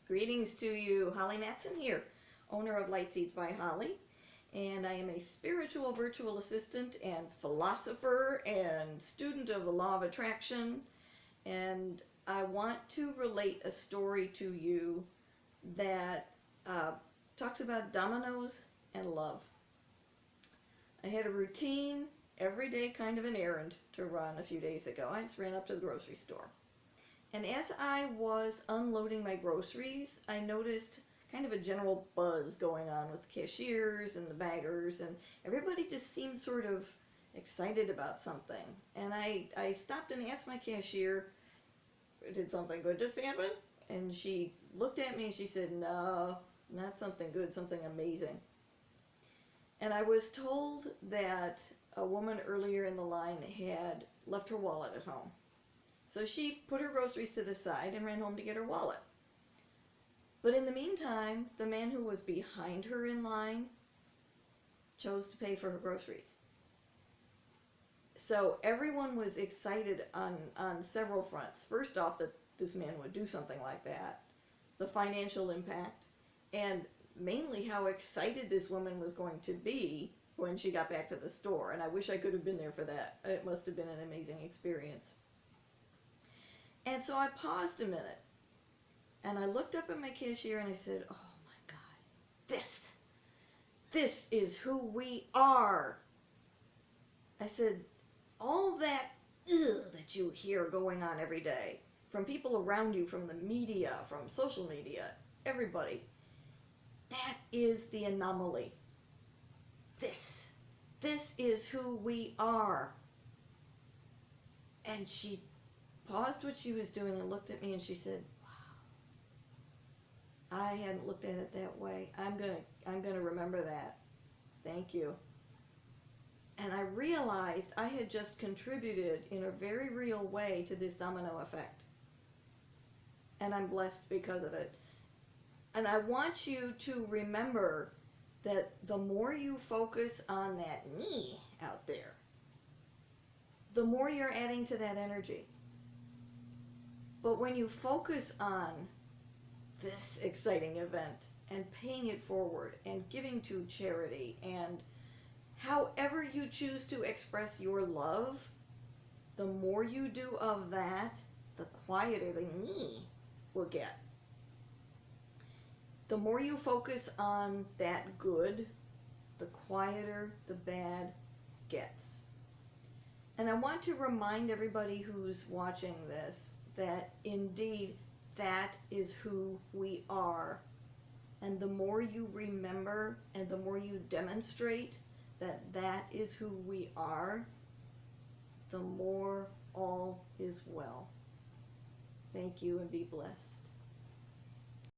Greetings to you, Holly Matson here, owner of Light Seeds by Holly, and I am a spiritual virtual assistant and philosopher and student of the law of attraction, and I want to relate a story to you that talks about dominoes and love. I had a routine, everyday kind of an errand to run a few days ago. I just ran up to the grocery store. And as I was unloading my groceries, I noticed kind of a general buzz going on with the cashiers and the baggers, and everybody just seemed sort of excited about something. And I stopped and asked my cashier, did something good just happen? And she looked at me and she said, no, not something good, something amazing. And I was told that a woman earlier in the line had left her wallet at home. So she put her groceries to the side and ran home to get her wallet. But in the meantime, the man who was behind her in line chose to pay for her groceries. So everyone was excited on several fronts. First off, that this man would do something like that, the financial impact, and mainly how excited this woman was going to be when she got back to the store. And I wish I could have been there for that. It must have been an amazing experience. And so I paused a minute, and I looked up at my cashier and I said, oh my God, this is who we are. I said, all that that you hear going on every day, from people around you, from the media, from social media, everybody, that is the anomaly. This is who we are. And she paused what she was doing and looked at me and she said, wow, I hadn't looked at it that way. I'm gonna remember that. Thank you. And I realized I had just contributed in a very real way to this domino effect. And I'm blessed because of it. And I want you to remember that the more you focus on that me out there, the more you're adding to that energy. But when you focus on this exciting event and paying it forward and giving to charity and however you choose to express your love, the more you do of that, the quieter the me will get. The more you focus on that good, the quieter the bad gets. And I want to remind everybody who's watching this that indeed that is who we are. And the more you remember and the more you demonstrate that that is who we are, the more all is well. Thank you and be blessed.